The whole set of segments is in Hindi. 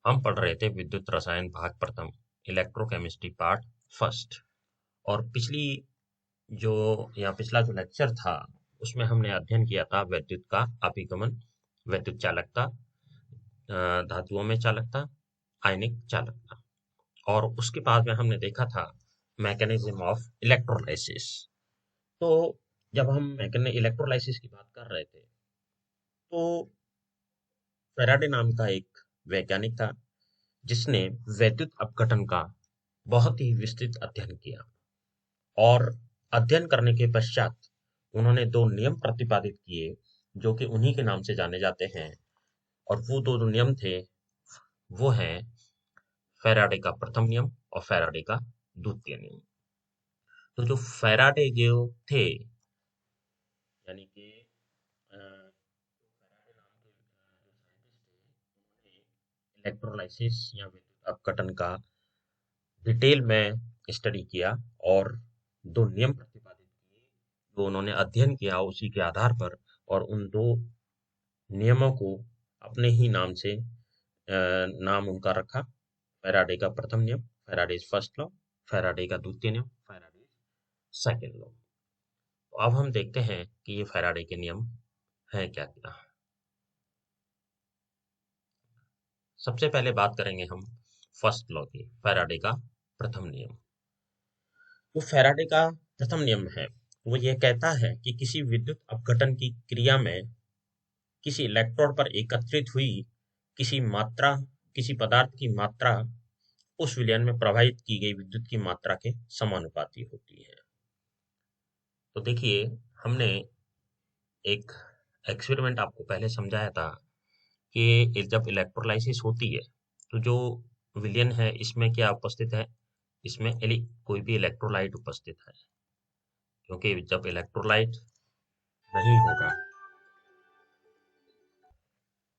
हम पढ़ रहे थे विद्युत रसायन भाग प्रथम, इलेक्ट्रोकेमिस्ट्री पार्ट फर्स्ट। और जो पिछला जो लेक्चर था उसमें हमने अध्ययन किया था विद्युत का अभिगमन, विद्युत चालकता, धातुओं में चालकता, आयनिक चालकता। और उसके बाद में हमने देखा था मैकेनिज्म ऑफ इलेक्ट्रोलाइसिस। तो जब हम इलेक्ट्रोलाइसिस की बात कर रहे थे तो फैराडे नाम का एक वैज्ञानिक था जिसने वैद्युत अपघटन का बहुत ही विस्तृत अध्ययन किया। और अध्ययन करने के पश्चात उन्होंने दो नियम प्रतिपादित किए जो कि उन्हीं के नाम से जाने जाते हैं। और वो दो जो नियम थे वो हैं फैराडे का प्रथम नियम और फैराडे का द्वितीय नियम। तो जो फैराडे जो थे यानी कि फैराडे नाम के जो साइंटिस्ट थे, उन्होंने इलेक्ट्रोलाइसिस या विद्युत अपघटन का डिटेल में स्टडी किया और दो नियम प्रतिपादित किए जो उन्होंने अध्ययन किया उसी के आधार पर। और उन दो नियमों को अपने ही नाम से नाम उनका रखा। फैराडे का प्रथम नियम, फैराडेज फर्स्ट लॉ, फैराडे का द्वितीय नियम, फैराडेज सेकंड लॉ। तो अब हम देखते हैं कि ये फैराडे के नियम हैं क्या क्या। सबसे पहले बात करेंगे हम फर्स्ट लॉ की, फैराडे का प्रथम नियम। जो फैराडे का प्रथम नियम है वो ये कहता है कि किसी विद्युत अपघटन की क्रिया में किसी इलेक्ट्रोड पर एकत्रित हुई किसी पदार्थ की मात्रा उस विलयन में प्रवाहित की गई विद्युत की मात्रा के समानुपाती होती है। तो देखिए, हमने एक एक्सपेरिमेंट आपको पहले समझाया था कि जब इलेक्ट्रोलाइसिस होती है तो जो विलयन है इसमें क्या उपस्थित है, इसमें कोई भी इलेक्ट्रोलाइट उपस्थित है। क्योंकि जब इलेक्ट्रोलाइट नहीं होगा,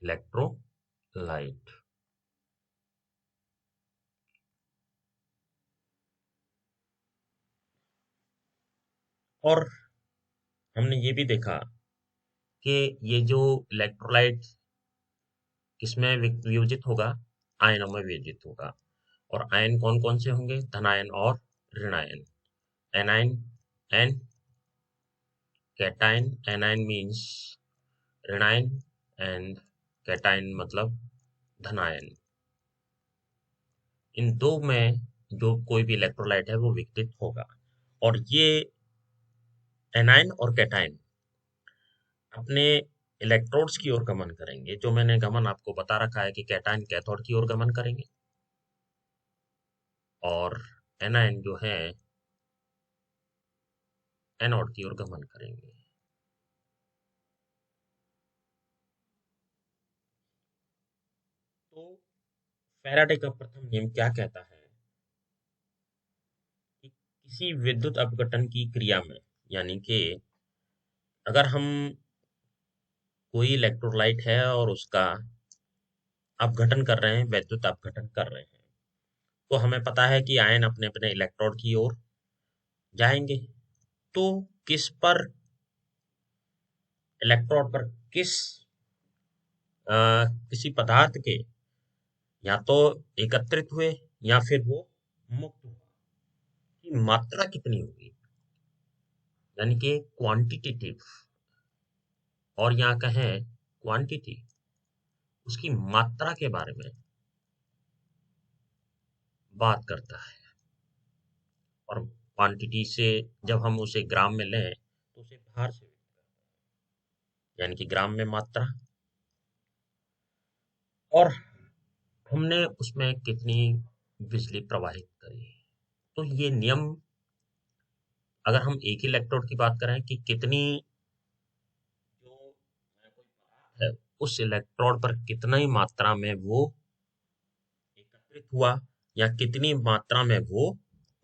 इलेक्ट्रोलाइट और हमने ये भी देखा कि ये जो इलेक्ट्रोलाइट किसमें वियोजित होगा, आयनों में वियोजित होगा। और आयन कौन कौन से होंगे, धनायन और ऋणायन। Anion and cation, anion means ऋणायन एंड कैटायन मतलब धनायन। इन दो में जो कोई भी इलेक्ट्रोलाइट है वो विघटित होगा। और ये एनायन और कैटायन अपने इलेक्ट्रोड्स की ओर गमन करेंगे। जो मैंने गमन आपको बता रखा है कि कैटायन कैथोड की ओर गमन करेंगे और एनायन जो है एनोड की ओर गमन करेंगे। तो फैराडे का प्रथम नियम क्या कहता है कि किसी विद्युत अपघटन की क्रिया में, यानी कि अगर हम कोई इलेक्ट्रोलाइट है और उसका अपघटन कर रहे हैं, विद्युत अपघटन कर रहे हैं, तो हमें पता है कि आयन अपने अपने इलेक्ट्रोड की ओर जाएंगे। तो किस पर, इलेक्ट्रोड पर किसी पदार्थ के या तो एकत्रित हुए या फिर वो मुक्त हुआ की मात्रा कितनी होगी, यानी कि क्वांटिटेटिव। और यहाँ कहें क्वांटिटी, उसकी मात्रा के बारे में बात करता है। और क्वांटिटी से जब हम उसे ग्राम में लें तो उसे भार से, यानी कि ग्राम में मात्रा। और हमने उसमें कितनी बिजली प्रवाहित करी। तो ये नियम, अगर हम एक ही इलेक्ट्रोड की बात करें कि कितनी जो कोई पदार्थ है उस इलेक्ट्रोड पर कितना ही मात्रा में वो एकत्रित हुआ या कितनी मात्रा में वो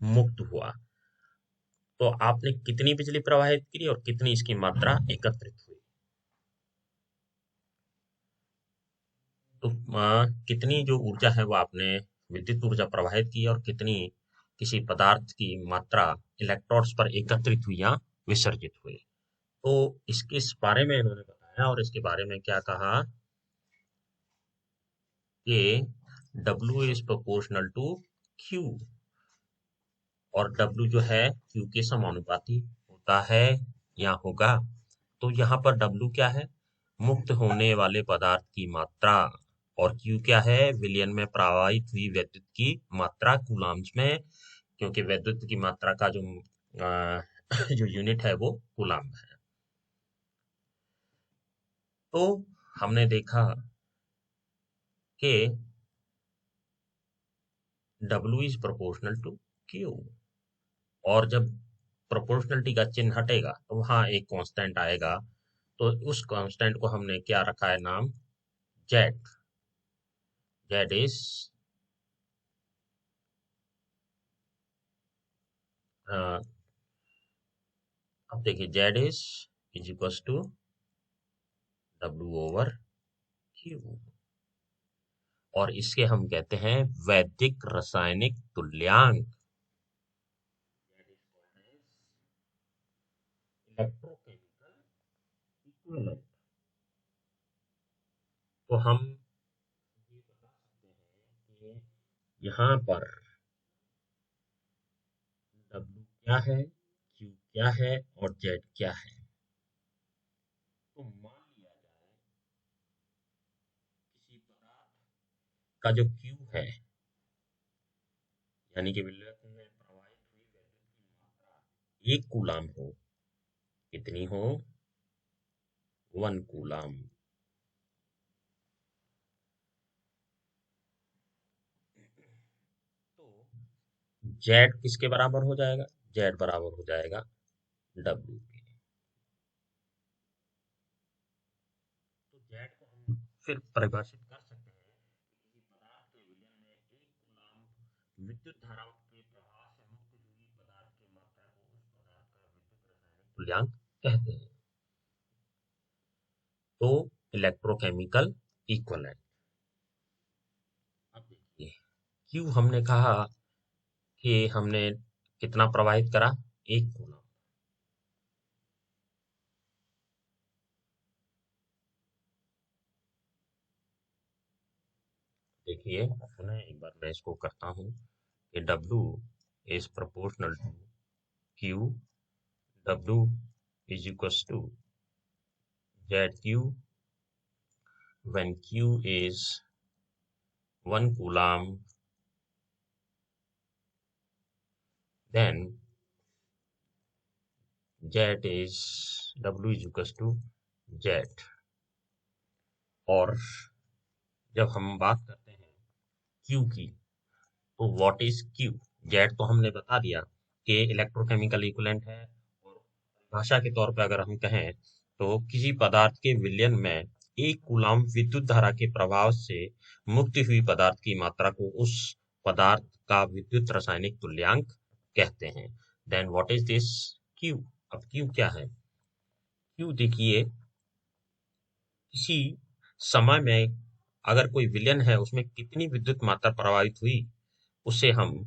मुक्त हुआ, तो आपने कितनी बिजली प्रवाहित की और कितनी इसकी मात्रा एकत्रित हुई। तो कितनी जो ऊर्जा है वो आपने विद्युत ऊर्जा प्रवाहित की और कितनी किसी पदार्थ की मात्रा इलेक्ट्रोड्स पर एकत्रित हुई या विसर्जित हुई। तो इस बारे में इन्होंने बताया और इसके बारे में क्या कहा कि W is proportional to Q, और W जो है Q के समानुपाती होता है या होगा। तो यहाँ पर W क्या है? मुक्त होने वाले पदार्थ की मात्रा, और Q क्या है? विलयन में प्रवाहित हुई विद्युत की मात्रा कूलाम्स में, क्योंकि विद्युत की मात्रा का जो जो यूनिट है वो कूलाम है। तो हमने देखा कि W is proportional to Q, और जब प्रोपोर्शनलिटी का चिन्ह हटेगा तो वहां एक कांस्टेंट आएगा, तो उस कांस्टेंट को हमने क्या रखा है नाम? जेड। जेड इज अब देखिए, Z is equal to W/Q, और इसके हम कहते हैं वैदिक रासायनिक तुल्यांक। Electrochemical equivalent. तो हम ये बता सकते हैं कि यहाँ पर W क्या है, Q क्या है, और Z क्या है। तो मान लिया जाए किसी पदार्थ का जो Q है, यानी कि विलयन में प्रवाहित हुई विद्युत की मात्रा 1 कूलाम हो। कितनी हो? 1 कूलाम। तो Z किसके बराबर हो जाएगा? Z बराबर हो जाएगा W के। तो Z को हम फिर परिभाषित कर सकते हैं कि किसी पदार्थ के विलयन में 1 कूलाम विद्युत धारा के प्रवाह से मुक्त हुई पदार्थ की मात्रा को उस पदार्थ का विद्युत रासायनिक तुल्यांक कहते हैं। तो इलेक्ट्रोकेमिकल इक्विवेलेंट। अब देखिए, क्यू हमने कहा कि हमने कितना प्रवाहित करा? 1 कूलम। देखिए पुनः एक बार मैं इसको करता हूँ कि W is proportional to Q। W is equal to ZQ when Q is 1 coulomb, then Z is W is equals to Z। और जब हम बात करते हैं Q की, तो व्हाट इज Q? Z तो हमने बता दिया कि इलेक्ट्रोकेमिकल इक्विवेलेंट है, और भाषा के तौर पे अगर हम कहें तो किसी पदार्थ के विलयन में 1 कूलाम विद्युत धारा के प्रभाव से मुक्त हुई पदार्थ की मात्रा को उस पदार्थ का विद्युत रासायनिक तुल्यांक कहते हैं। Then what is this Q? अब Q क्या है? Q देखिए, किसी समय में अगर कोई विलयन है उसमें कितनी विद्युत मात्रा प्रवाहित हुई, उसे हम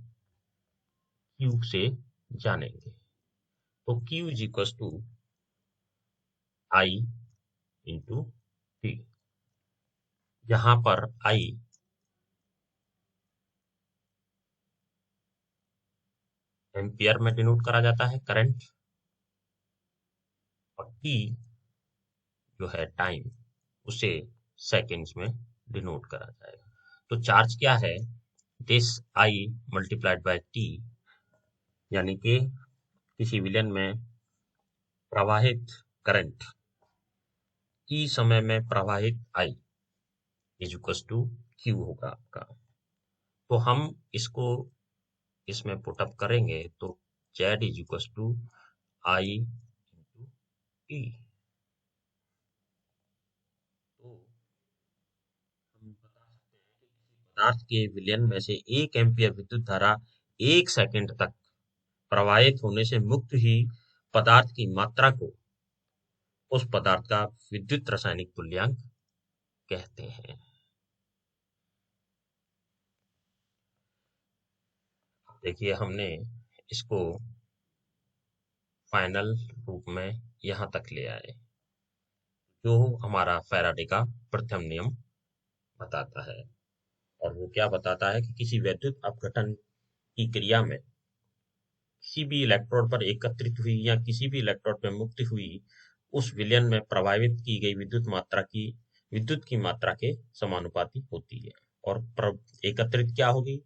Q से जानेंगे। तो Q is equal to I into T, जहां पर I एम्पियर में डिनोट करा जाता है करंट, और T जो है टाइम, उसे सेकेंड्स में डिनोट करा जाएगा। तो चार्ज क्या है? This I multiplied by T, यानी कि किसी विलयन में प्रवाहित करंट T समय में प्रवाहित I is equal to Q होगा आपका। तो हम इसको इसमें पुटअप करेंगे तो Z is equal to I into T। तो हम बता सकते हैं कि किसी पदार्थ के विलयन में से 1 एम्पियर विद्युत धारा 1 सेकंड तक प्रवाहित होने से मुक्त ही पदार्थ की मात्रा को उस पदार्थ का विद्युत रासायनिक तुल्यांक कहते हैं। देखिए हमने इसको फाइनल रूप में यहाँ तक ले आए, जो हमारा फैराडे का प्रथम नियम बताता है। और वो क्या बताता है कि किसी वैद्युत अपघटन की क्रिया में किसी भी इलेक्ट्रोड पर एकत्रित हुई या किसी भी इलेक्ट्रोड में मुक्त हुई उस विलयन में प्रभावित की गई विद्युत की मात्रा के समानुपाती होती है। और एकत्रित क्या होगी,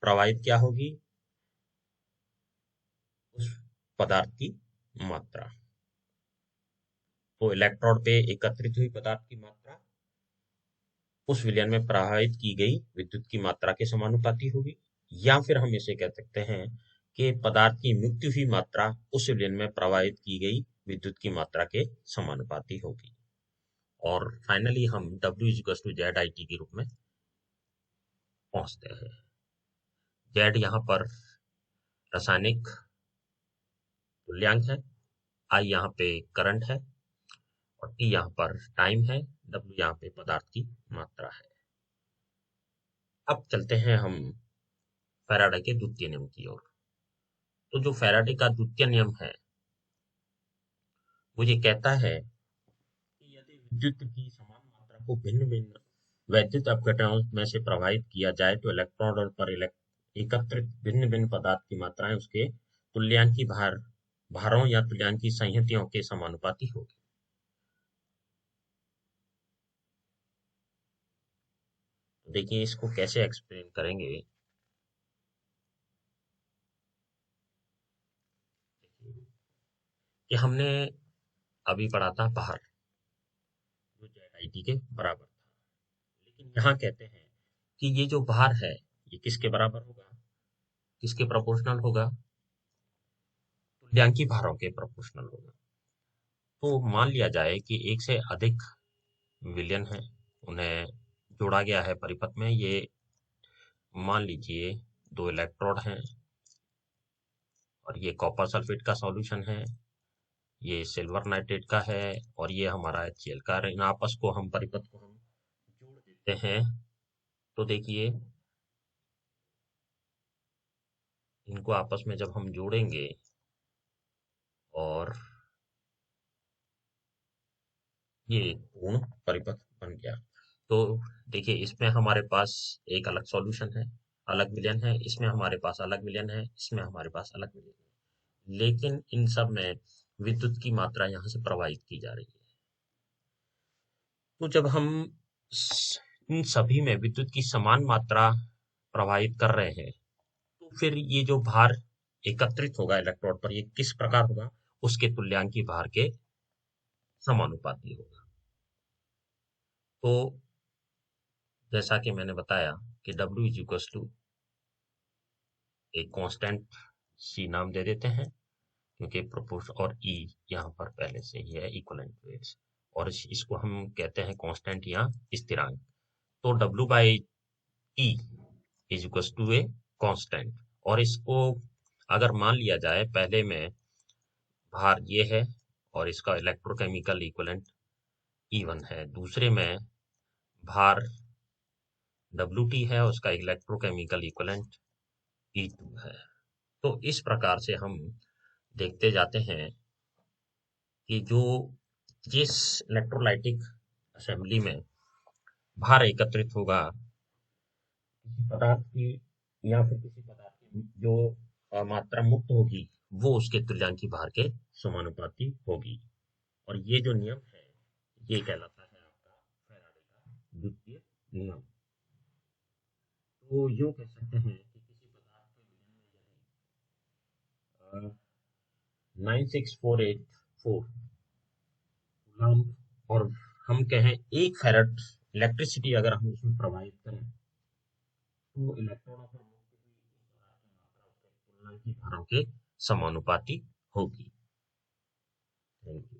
प्रवाहित क्या होगी, उस पदार्थ की मात्रा। तो इलेक्ट्रोड पे एकत्रित हुई पदार्थ की मात्रा उस विलयन में प्रवाहित की गई विद्युत की मात्रा के समानुपाती होगी, या फिर हम इसे कह सकते हैं कि पदार्थ की मुक्ति हुई मात्रा उस विलयन में प्रवाहित की गई विद्युत की मात्रा के समानुपाती होगी। और फाइनली हम W = ZIT के रूप में पहुंचते हैं। Z यहाँ पर रासायनिक तुल्यांक है, I यहाँ पे करंट है और T यहाँ पर टाइम है, W यहाँ पे पदार्थ की मात्रा है। अब चलते हैं हम फैराडे के द्वितीय नियम की ओर। तो जो फैराडे का द्वितीय नियम है वो ये कहता है कि यदि विद्युत की समान मात्रा को भिन्न भिन्न वैद्युत अपघटनों में से प्रवाहित किया जाए तो इलेक्ट्रॉन पर एकत्रित भिन्न भिन्न पदार्थ की मात्राएं उसके तुल्यांकी भारों या तुल्यांकी संहतियों के समानुपाती होगी। तो देखिए इसको कैसे एक्सप्लेन करेंगे। कि हमने अभी पढ़ा था भार जो ZIT के बराबर था, लेकिन यहाँ कहते हैं कि ये जो भार है ये किसके बराबर होगा, किसके प्रोपोर्शनल होगा, तुल्यांकी भारों के प्रोपोर्शनल होगा। तो मान लिया जाए कि एक से अधिक विलयन है, उन्हें जोड़ा गया है परिपथ में। ये मान लीजिए 2 इलेक्ट्रोड हैं और ये कॉपर सल्फेट का सॉल्यूशन है, ये सिल्वर नाइट्रेट का है और ये हमारा HCl का। इन आपस को हम परिपथ को हम जोड़ देते हैं। तो देखिए इनको आपस में जब हम जोड़ेंगे और ये पूर्ण परिपथ बन गया। तो देखिए इसमें हमारे पास एक अलग सॉल्यूशन है, अलग विलयन है, इसमें हमारे पास अलग विलयन है, इसमें हमारे पास अलग विलयन है, लेकिन इन सब में विद्युत की मात्रा यहाँ से प्रवाहित की जा रही है। तो जब हम इन सभी में विद्युत की समान मात्रा प्रवाहित कर रहे हैं तो फिर ये जो भार एकत्रित होगा इलेक्ट्रोड पर, ये किस प्रकार होगा, उसके तुल्यांकी भार के समानुपाती होगा। तो जैसा कि मैंने बताया कि W = एक कांस्टेंट C नाम दे देते हैं क्योंकि प्रोपोर्शन, और E यहाँ पर पहले से ही है इक्विवेलेंट वेट्स, और इसको हम कहते हैं कांस्टेंट या स्थिरांक। तो W/E = ए कांस्टेंट, और इसको अगर मान लिया जाए पहले में भार ये है और इसका इलेक्ट्रोकेमिकल इक्विवेलेंट E1 है, दूसरे में भार WT है और उसका इलेक्ट्रोकेमिकल इक्विवेलेंट E2 है। तो इस प्रकार से हम देखते जाते हैं कि जिस इलेक्ट्रोलाइटिक असेंबली में भार एकत्रित होगा किसी पदार्थ की या फिर किसी पदार्थ की जो मात्रा मुक्त होगी वो उसके तुल्यांकी भार के समानुपाती होगी। और ये जो नियम है ये कहलाता है आपका फैराडे का द्वितीय नियम। तो यूं कह सकते हैं कि किसी पदार्थ के विलयन में 96484 कूलम्ब, और हम कहें 1 फैराड इलेक्ट्रिसिटी अगर हम उसमें प्रवाहित करें तो इलेक्ट्रॉनों पर मुक्त हुई उस पदार्थ की मात्रा उसके तुल्यांकी भारों के समानुपाती होगी। Thank you.